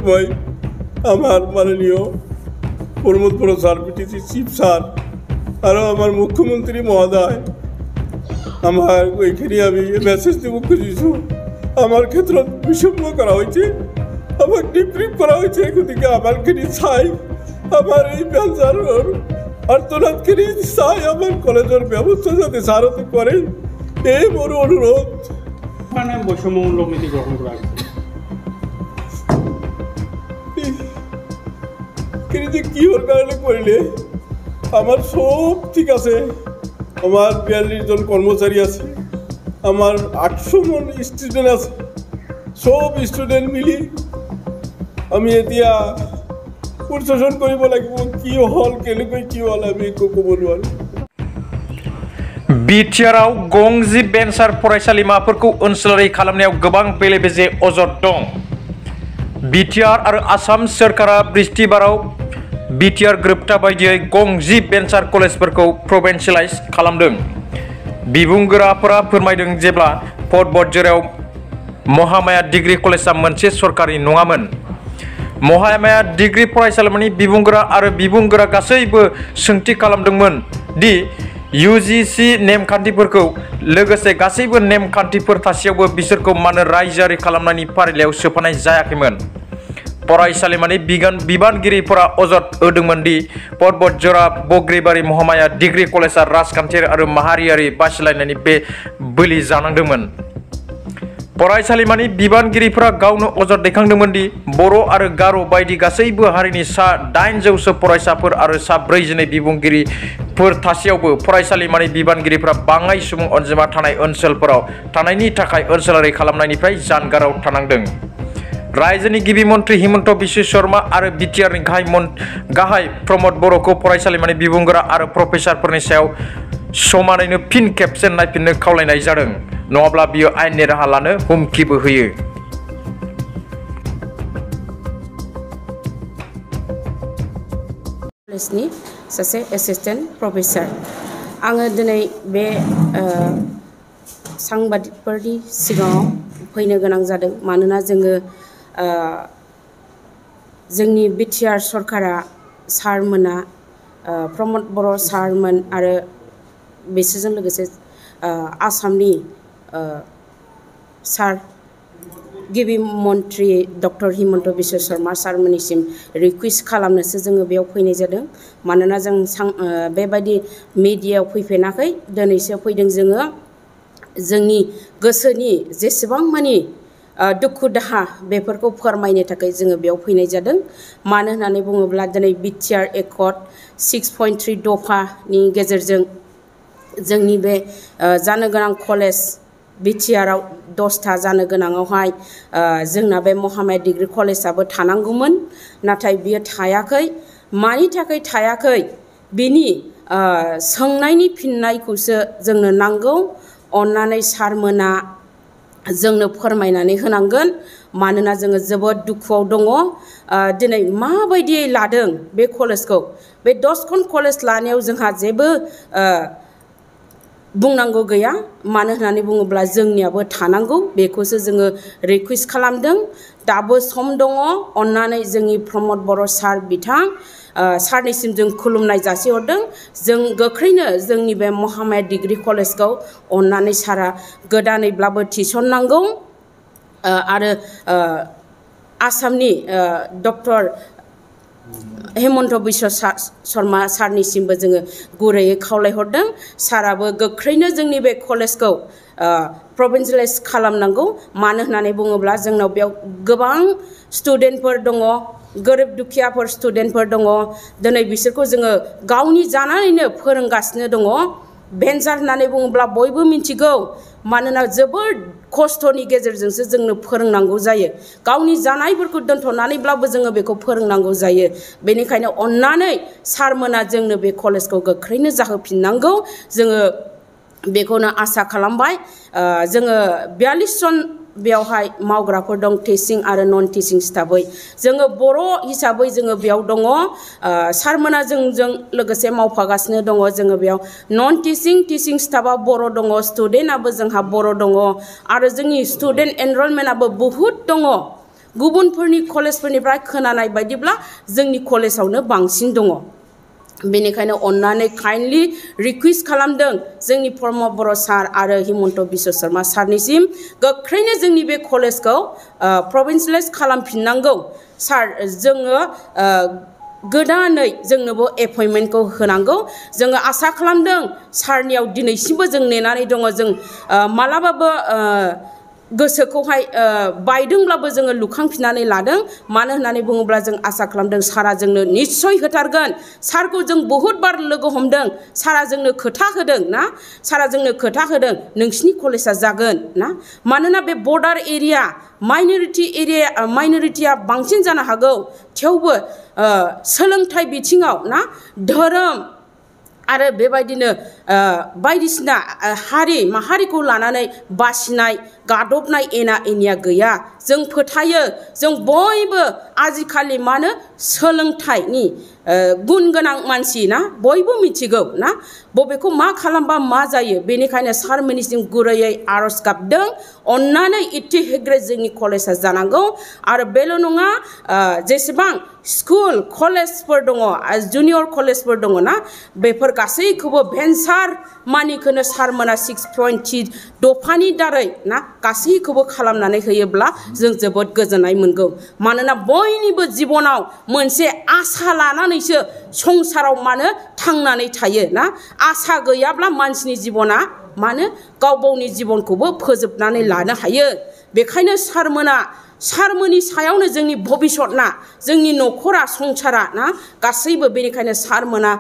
সময় আমার মাননীয় প্রমোদ বড় স্যার, বিটিসি চিফ স্যার, আরও আমার মুখ্যমন্ত্রী মহোদয় আমার ওইখানে আমি মেসেজ দেব খুঁজিছো। আমার ক্ষেত্রে বিষম্য করা হয়েছে, আমার ডিপ্রিভ করা হয়েছে। এদিকে আমারখানি চাই, আমার এই বেঞ্জার আর্তনাথখানি চাই, আমার কলেজের ব্যবস্থা যাতে সারতে করে, এই বড় অনুরোধ। বৈষম্যমূলক নীতি গ্রহণ করা যে কি ওর কারণে করলে আমার সব ঠিক আছে। আমার 42 জন কর্মচারী আছে, আমার 800 জন স্টুডেন্ট আছে। সব স্টুডেন্ট মিলি আমি এতিয়া প্রশাসন কৰিব লাগিব। কি হল কেনেকৈ কি হল আমি ক'ব নোৱাৰো। बिटिआरआव गंजि भेन्सार फरायसालिमाफोरखौ ओनसोलारि खालामनायाव गोबां बेले-बेजे अजद दं। बिटिआर आरो आसाम सोरखारा बृहस्पतिबाराव बिटिआर गोरोबथा बायदियै गंजि भेन्सार कलेजफोरखौ प्रभिन्सियेलाइज खालामदों। बिबुंगोराफोरा फोरमायदों जेब्ला पदबजरायाव महामाया डिग्री कलेजआ मोनसे सरकारि नङामोन। महामाया डिग्री फरायसालिमानि बिबुंगोरा आरो बिबुंगोरा गासैबो सोंथि खालामदोंमोन दि UGC नेमखान्थिफोरखौ लोगोसे गासैबो नेमखान्थिफोर थासेयावबो बिसोरखौ मानो रायजोआरि खालामनायनि फारिलाइयाव सोफानाय जायाखैमोन। फरायसालिमानि बिबानगिरिफोरा अजद होदोंमोन दि पदबजरा बग्रिबारि महामाया डिग्री कलेजआ राजखान्थियारि आरो माहारियारि बासिलायनायनि बोलि जानांदोंमोन। फरायसालिमानि बिबानगिरिफोरा गावनो अजद दैखांदोंमोन दि बर' आरो गार' बायदि गासैबो हारिनि सा 800 फरायसाफोर आरो सा 42 बिबुंगिरिफोर थासेयावबो फरायसालिमानि बिबानगिरिफोरा बाङाइ सुबुं अनजिमा थानाय ओनसोलफोराव थानायनि थाखाय ओनसोलारि खालामनायनिफ्राय जानगाराव थानांदों। रायजोनि गिबि मन्थ्रि हिमन्त बिश्व शर्मा आरो बिटिआरनि गाहाय प्रमोद बर'खौ फरायसालिमानि बिबुंगोरा आरो प्रफेसारफोरनि सायाव समानैनो फिन खेबसे नायफिननो खावलायनाय जादों, नङाब्ला बियो आयेननि राहा लानो हुमखिबो होयो। कलेजनि सासे एसिस्टेन्ट प्रफेसार आङो दिनै बे सांबादिकफोरनि सिगाङाव फैनो गोनां जादों। मानोना जोंनि बिटिआर सरकारा सारमोना प्रमोद बर' सारमोन आरो बिसोरजों लोगोसे आसामनि सार गिबि मन्थ्रि डक्टर हिमन्त बिश्व शर्मा सारमोननिसिम रिकुवेस्ट खालामनोसो जोङो बेयाव फैनाय जादों। मानोना जों बेबायदि मिडियायाव फैफेराखै, दिनैसो फैदों। जोङो जोंनि गोसोनि जेसेबां मानि दुखु दाहा बेफोरखौ फोरमायनो थाखाय जोङो बेयाव फैनाय जादों। मानो होननानै बुङोब्ला दिनै बिटिआर एकर्ड 6.3 दफानि गेजेरजों जोंनि बे जानो गोनां कलेज बिटिआरआव 10टा जानो गोनाङावहाय जोंना बे महामाया डिग्री कलेजआबो थानांगौमोन, नाथाय बियो थायाखै। मानि थाखाय थायाखै बिनि सोंनायनि फिननायखौसो जोंनो नांगौ। अन्नानै सारमोना जोंनो फोरमायनानै होनांगोन। मानोना जोङो जोबोद दुखुआव दङ। दिनै माबायदियै लादों बे कलेजखौ, बे 10खन कलेज लानायाव जोंहा जेबो बुंनांगौ गैया। मानो होननानै बुङोब्ला जोंनियाबो थानांगौ, बेखौसो जोङो रिकुवेस्ट खालामदों। दाबो सम दङ। अन्नानै जोंनि प्रमोद बर' सार बिथां सारनिसिम जों खुलुमनाय जासिहरदों। जों गोख्रैनो जोंनि बे महामाया डिग्री कलेजखौ अन्नानै सारा गोदानैब्लाबो थिसननांगौ। आरो आसामनि डक्टर हिमन्त बिश्व शर्मा सारनिसिमबो जोङो गुरैयै खावलायहरदों। साराबो गोख्रैनो जोंनि बे कलेजखौ प्रभिन्सियेलाइज खालामनांगौ। मानो होननानै बुङोब्ला जोंनाव बेयाव गोबां स्टुडेन्टफोर दङ, गोरिब दुखियाफोर स्टुडेन्टफोर दङ। दिनै बिसोरखौ जोङो गावनि जानानैनो फोरोंगासिनो दङ। भेन्सार होननानै बुङोब्ला बयबो मिथिगौ। मानोना जोबोद खस्थ'नि गेजेरजोंसो जोंनो फोरोंनांगौ जायो। गावनि जानायफोरखौ दोनथ'नानैब्लाबो जोङो बेखौ फोरोंनांगौ जायो। बेनिखायनो अन्नानै सारमोना जोंनो बे कलेजखौ गोख्रैनो जाहोफिननांगौ। जोङो बेखौनो आसा खालामबाय। जोङो 42 जन बेयावहाय मावग्राफोर दं, टिचिं आरो नन टिचिं स्टाफै। जोङो बर' हिसाबै जोङो बेयाव दङ। सारमोना जोंजों लोगोसे मावफागासिनो दङ। जोङो बेयाव नन टिचिं स्टाफआ बर' दङ, स्टुडेन्टआबो जोंहा बर' दङ आरो जोंनि स्टुडेन्ट एनरलमेन्टआबो बहुद दङ। गुबुनफोरनि कलेजफोरनिफ्राय खोनानाय बायदिब्ला जोंनि कलेजावनो बांसिन दङ बेनिखायनो अन्नानै काइन्डलि रिक्वेस्ट खालामदों जोंनि प्रमद बर' सार आरो हिमन्त बिश्व शर्मा सारनिसिम गोख्रैनो जोंनि बे कलेजखौ प्रभिन्सियेलाइज खालामफिननांगौ सार जोङो गोदानै जोंनोबो एपइन्टमेन्टखौ होनांगौ जोङो आसा खालामदों सारनियाव दिनैसिमबो जों नेनानै दङ जों मालाबाबो गोसोखौहाय बायदोंब्लाबो जोङो लुखांफिननानै लादों मानो होननानै बुङोब्ला जों आसा खालामदों सारा जोंनो निश्चय होथारगोन सारखौ जों बहुद बार लोगो हमदों सारा जोंनो खोथा होदों ना सारा जोंनो खोथा होदों नोंसिनि कलेजा जागोन ना मानोना बे बर्डार एरिया माइनरिटिया बांसिन जानो हागौ थेवबो सोलोंथाइ बिथिङाव ना धोरोम आरो बेबायदिनो बायदिसिना हारि माहारिखौ लानानै बासिनाय गादबनाय एना एनिया गैया जों फोथायो जों बयबो आजिखालि मानो सोलोंथाइनि गुन गोनां मानसि ना बयबो मिथिगौ ना बबेखौ मा खालामबा मा जायो बेनिखायनो सारमोननिसिम गुरैयै आरज गाबदों अन्नानै इटिहेग्रे जोंनि कलेजा जानांगौ आरो बेल' नङा जेसेबां स्कुल कलेजफोर दङ जुनियर कलेजफोर दङ ना बेफोर गासैखौबो भेन्सार मानिखौनो सारमोना 6.3 दफानि दारै ना गासैखौबो खालामनानै होयोब्ला जों जोबोद गोजोननाय मोनगौ मानोना बयनिबो जिबनाव मोनसे आसा लानानैसो संसाराव मानो थांनानै थायो ना आसा गैयाब्ला मानसिनि जिबना मानो गाव गावनि जिबनखौबो फोजोबनानै लानो हायो बेखायनो सारमोननि सायावनो जोंनि भबिष्यतना जोंनि न'खरा संसारा ना गासैबो बेनिखायनो सारमोना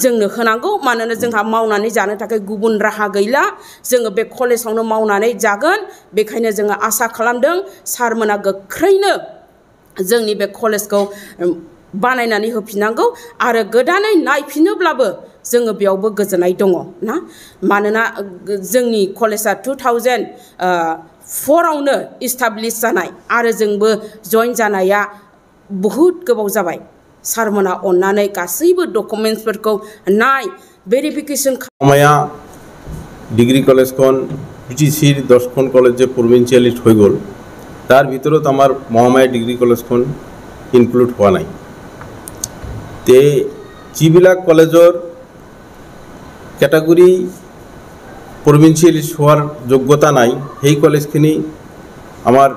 जोंनो होनांगौ मानोना जोंहा मावनानै जानो थाखाय गुबुन राहा गैला जोङो बे कलेजावनो मावनानै जागोन बेखायनो जोङो आसा खालामदों सारमोना गोख्रैनो जोंनि बे कलेजखौ बानायनानै होफिननांगौ आरो गोदानै नायफिनोब्लाबो जोङो बेयावबो गोजोननाय दङ ना मानोना जोंनि कलेजा 2004आवनो इस्टाब्लिश जानाय आरो जोंबो जइन जानाया बहुद गोबाव जाबाय सारमोना अन्नानै गासैबो डकुमेन्ट्सफोरखौ भेरिफिकेशन मया डिग्री कलेज बीटीसी 10 कलेज प्रभिन्सियलिस्ट हो गल तार भीतर आमार महामाया डिग्री कलेज इनक्लूड हुआ नाई ते जिबिला कलेजर कैटागरी प्रभिन्सियलिस्ट होवार योग्यता नाई हेई कलेजखिनि आमार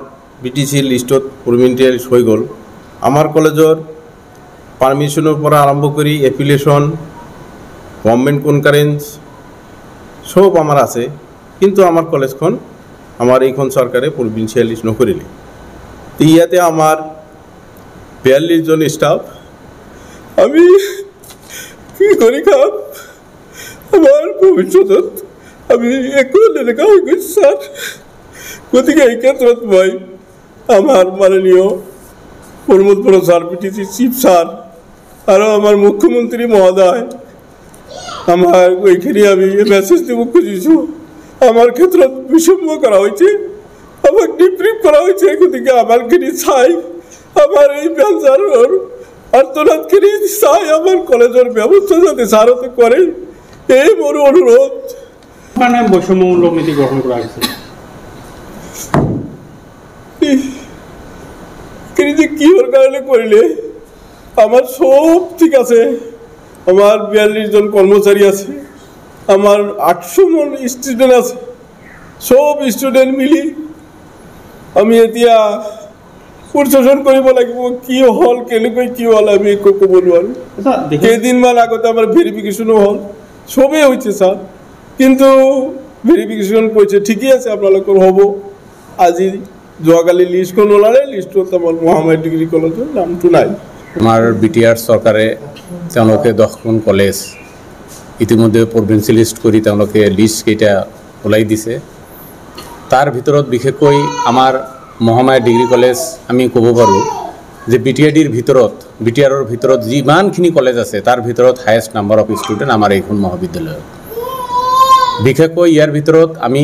बीटीसी लिस्टत प्रभिन्सियलिस्ट हो गल आमार कलेजर पारमिशनर पर आरम्भ करी एफिलिएशन गवर्नमेंट कनकारेंस सब आमार आछे किन्तु आमार कलेजखन आमार एइखन सरकारे प्रभिन्सियलिस्ट नकरिले तो इयाते आमार 42 जन स्टाफ आमी कि करि खाम आमार भविष्यत आमी एकल लेखा हये गइछि सर गतिके एइ क्षेत्रत मैं आमार माननीय प्रमोद बर सर बीटीसी चिफ सर और आमार मुख्यमंत्री महोदय आमार ओइखाने आमी मेसेज देब खुजिछु आमार क्षेत्र विषम्य करा हयेছে आमाक डिप्रिभ करा हयेছে गतिके आमारखिनि चाই आमार এই বেঞ্চাৰৰ আর্তনাদখিনি চাই आमार कलेजर व्यवस्था যাতে সারতে করে এই মোর অনুরোধ মানে বৈষম্যমূলক নীতি গ্রহণ করা হয়েছে যে কি ওর কারণে করিলে আমার সব ঠিক আছে আমার 42 জন কর্মচারী আছে আমার 800 জন স্টুডেন্ট আছে সব স্টুডেন্ট মিলি আমি এতিয়া প্রশাসন কৰিব লাগিব কি হল কেনেকৈ কি হল আমি ক'ব নোৱাৰো কেইদিনমান আগতে আমাৰ ভেৰিফিকেশ্যনো হল সবেই হৈছে স্যাৰ কিন্তু ভেৰিফিকেশন কইছে ঠিকই আছে আপনাদেৰ হব আজি যোৱাকালি লিষ্টখন ওলালে লিষ্টত আমাৰ মহামায়া ডিগ্ৰী কলেজৰ নামটো নাই আমাৰ বিটিআৰ চৰকাৰে তেওঁলোকে 10খন কলেজ ইতিমধ্যে প্ৰভিন্সিয়েলিষ্ট কৰি তেওঁলোকে লিষ্ট কেইটা ওলাই দিছে তাৰ ভিতৰত বিশেষকৈ আমাৰ মহামায়া ডিগ্ৰী কলেজ আমি ক'ব পাৰোঁ যে বিটিআইডিৰ বিটিআৰৰ ভিতৰত যিমানখিনি কলেজ আছে তাৰ ভিতৰত হাইয়েষ্ট নাম্বাৰ অফ ষ্টুডেণ্ট আমাৰ এইখন মহাবিদ্যালয়ত বিশেষকৈ ইয়াৰ ভিতৰত আমি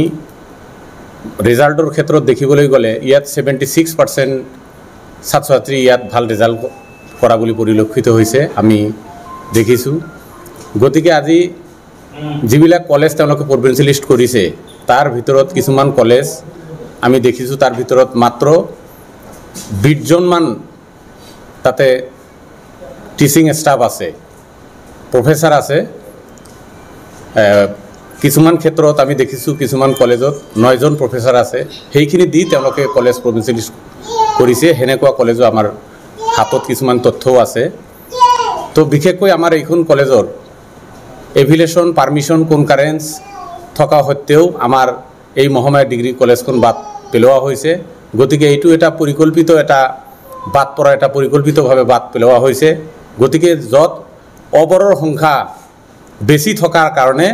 ৰিজাল্টৰ ক্ষেত্ৰত দেখিবলৈ গ'লে ইয়াত 76% ছাত্ৰ ছাত্ৰী ইয়াত ভাল ৰিজাল্ট কৰা বুলি পৰিলক্ষিত হৈছে আমি দেখিছোঁ গতিকে আজি যিবিলাক কলেজ তেওঁলোকে প্ৰভিন্সিয়েলিষ্ট কৰিছে তাৰ ভিতৰত কিছুমান কলেজ আমি দেখিছোঁ তাৰ ভিতৰত মাত্ৰ 20 জনমান তাতে টিচিং ষ্টাফ আছে, প্ৰফেচাৰ আছে। কিছুমান ক্ষেত্ৰত আমি দেখিছোঁ কিছুমান কলেজত 9 জন প্ৰফেচাৰ আছে, সেইখিনি দি তেওঁলোকে কলেজ প্ৰভিঞ্চিয়েলাইজ কৰিছে। সেনেকুৱা কলেজো আমাৰ হাতত কিছুমান তথ্যও আছে। তো বিশেষকৈ আমাৰ এইখন কলেজৰ এভিলেশ্যন পাৰ্মিশ্যন কনকাৰেঞ্চ থকা সত্ত্বেও আমাৰ এই মহামায়া ডিগ্ৰী কলেজখন বাদ পেলোৱা হৈছে। গতিকে এইটো এটা পৰিকল্পিত এটা বাদ পৰা এটা পৰিকল্পিতভাৱে বাদ পেলোৱা হৈছে। গতিকে য'ত অবৰৰ সংখ্যা বেছি থকাৰ কাৰণে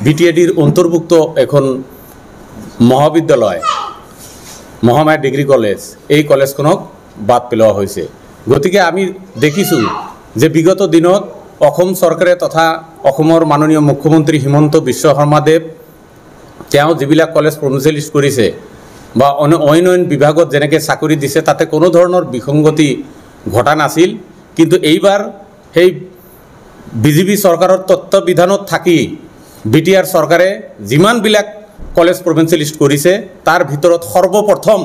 BTADৰ অন্তৰ্ভুক্ত এখন মহাবিদ্যালয় মহামায়া ডিগ্ৰী কলেজ, এই কলেজখনক বাদ পেলোৱা হৈছে। গতিকে আমি দেখিছোঁ যে বিগত দিনত অসম চৰকাৰে তথা অসমৰ মাননীয় মুখ্যমন্ত্ৰী হিমন্ত বিশ্ব শৰ্মাদেৱ তেওঁ যিবিলাক কলেজ প্ৰভিঞ্চিয়েলাইজ কৰিছে বা অন্য বিভাগত যেনেকৈ চাকৰি দিছে তাতে কোনো ধৰণৰ বিসংগতি ঘটা নাছিল। কিন্তু এইবাৰ সেই বিজেপি চৰকাৰৰ তত্ত্বাৱধানত থাকি BTR চৰকাৰে যিমানবিলাক কলেজ প্ৰভিঞ্চিয়েলাইজ কৰিছে তাৰ ভিতৰত সৰ্বপ্ৰথম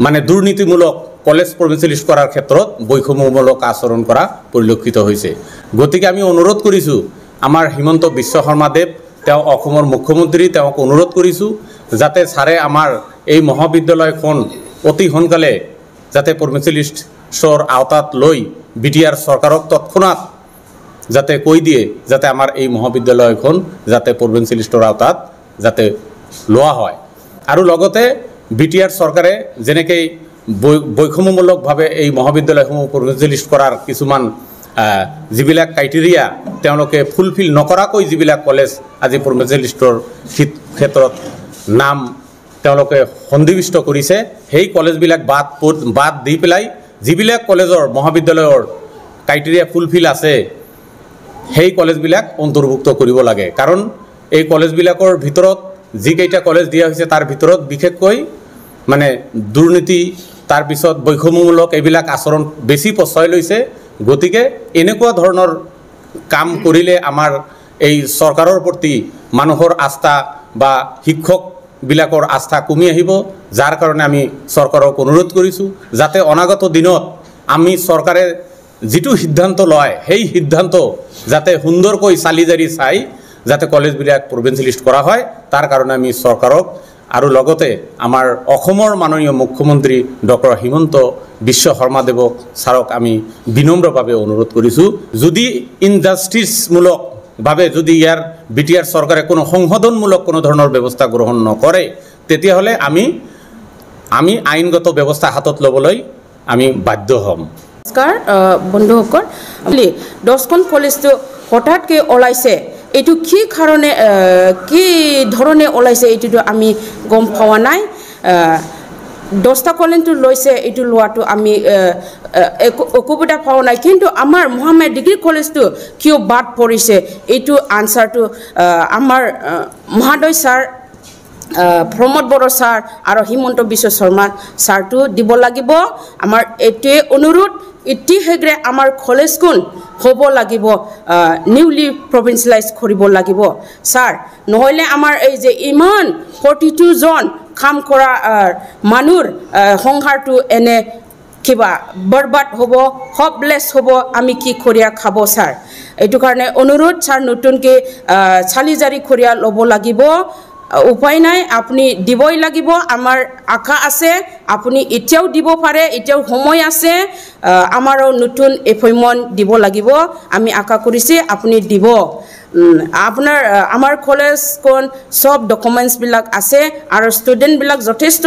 মানে দুৰ্নীতিমূলক কলেজ প্ৰভিঞ্চিয়েলাইজ কৰাৰ ক্ষেত্ৰত বৈষম্যমূলক আচৰণ কৰা পৰিলক্ষিত হৈছে। গতিকে আমি অনুৰোধ কৰিছোঁ আমাৰ হিমন্ত বিশ্ব শৰ্মাদেৱ তেওঁ অসমৰ মুখ্যমন্ত্ৰী, তেওঁক অনুৰোধ কৰিছোঁ যাতে ছাৰে আমাৰ এই মহাবিদ্যালয়খন অতি সোনকালে যাতে প্ৰভিঞ্চিয়েলাইজৰ আওতাত লৈ BTR চৰকাৰক তৎক্ষণাত যাতে কৈ দিয়ে যাতে আমাৰ এই মহাবিদ্যালয়খন যাতে প্ৰভিঞ্চিয়েলাইজৰ আওতাত যাতে লোৱা হয়। আৰু লগতে BTR চৰকাৰে যেনেকৈ বৈষম্যমূলকভাৱে এই মহাবিদ্যালয়সমূহ প্ৰভিঞ্চিয়েলাইজ কৰাৰ কিছুমান যিবিলাক ক্ৰাইটেৰিয়া তেওঁলোকে ফুলফিল নকৰাকৈ যিবিলাক কলেজ আজি প্ৰভিঞ্চিয়েলাইজৰ ক্ষেত্ৰত নাম তেওঁলোকে সন্নিৱিষ্ট কৰিছে, সেই কলেজবিলাক বাদ দি পেলাই যিবিলাক কলেজৰ মহাবিদ্যালয়ৰ ক্ৰাইটেৰিয়া ফুলফিল আছে সেই কলেজবিলাক অন্তৰ্ভুক্ত কৰিব লাগে। কাৰণ এই কলেজবিলাকৰ ভিতৰত যিকেইটা কলেজ দিয়া হৈছে তাৰ ভিতৰত বিশেষকৈ মানে দুৰ্নীতি তাৰপিছত বৈষম্যমূলক এইবিলাক আচৰণ বেছি প্ৰশ্ৰয় লৈছে। গতিকে এনেকুৱা ধৰণৰ কাম কৰিলে আমাৰ এই চৰকাৰৰ প্ৰতি মানুহৰ আস্থা বা শিক্ষকবিলাকৰ আস্থা কমি আহিব। যাৰ কাৰণে আমি চৰকাৰক অনুৰোধ কৰিছোঁ যাতে অনাগত দিনত আমি চৰকাৰে যিটো সিদ্ধান্ত লয় সেই সিদ্ধান্ত যাতে সুন্দৰকৈ চালি জাৰি চাই যাতে কলেজবিলাক প্ৰভিঞ্চিয়েলাইজ কৰা হয়, তাৰ কাৰণে আমি চৰকাৰক আৰু লগতে আমাৰ অসমৰ মাননীয় মুখ্যমন্ত্ৰী ডক্টৰ হিমন্ত বিশ্ব শৰ্মাদেৱক ছাৰক আমি বিনম্ৰভাৱে অনুৰোধ কৰিছোঁ যদি ইনজাষ্টিছমূলকভাৱে যদি ইয়াৰ BTR চৰকাৰে কোনো সংশোধনমূলক কোনো ধৰণৰ ব্যৱস্থা গ্ৰহণ নকৰে তেতিয়াহ'লে আমি আইনগত ব্যৱস্থা হাতত ল'বলৈ আমি বাধ্য হ'ম। নমস্কাৰ বন্ধুসকল, 10খন কলেজটো হঠাৎকৈ ওলাইছে, এইটো কি কাৰণে কি ধৰণে ওলাইছে এইটোতো আমি গম পোৱা নাই। 10টা কলেজটো লৈছে, এইটো লোৱাটো আমি অসুবিধা পোৱা নাই। কিন্তু আমাৰ মহামায়া ডিগ্ৰী কলেজটো কিয় বাদ পৰিছে এইটো আনচাৰটো আমাৰ মহোদয় ছাৰ প্ৰমোদ বড়ো ছাৰ আৰু হিমন্ত বিশ্ব শৰ্মা ছাৰটো দিব লাগিব। আমাৰ এইটোৱে অনুৰোধ, অতি শীঘ্ৰে আমাৰ কলেজখন হ'ব লাগিব, নিউলি প্ৰভিঞ্চিয়েলাইজ কৰিব লাগিব ছাৰ। নহ'লে আমাৰ এই যে ইমান 42 জন কাম কৰা মানুহৰ সংসাৰটো এনে কিবা বৰবাদ হ'ব, হপলেছ হ'ব, আমি কি কৰিয়া খাব ছাৰ। এইটো কাৰণে অনুৰোধ ছাৰ, নতুনকৈ চালি জাৰি কৰিয়া ল'ব লাগিব। উপায় নাই, আপুনি দিবই লাগিব। আমাৰ আশা আছে আপুনি এতিয়াও দিব পাৰে, এতিয়াও সময় আছে। আমাৰো নতুন এপইণ্টমেণ্ট দিব লাগিব, আমি আশা কৰিছে আপুনি দিব। আপোনাৰ আমাৰ কলেজখন চব ডকুমেণ্টছবিলাক আছে আৰু ষ্টুডেণ্টবিলাক যথেষ্ট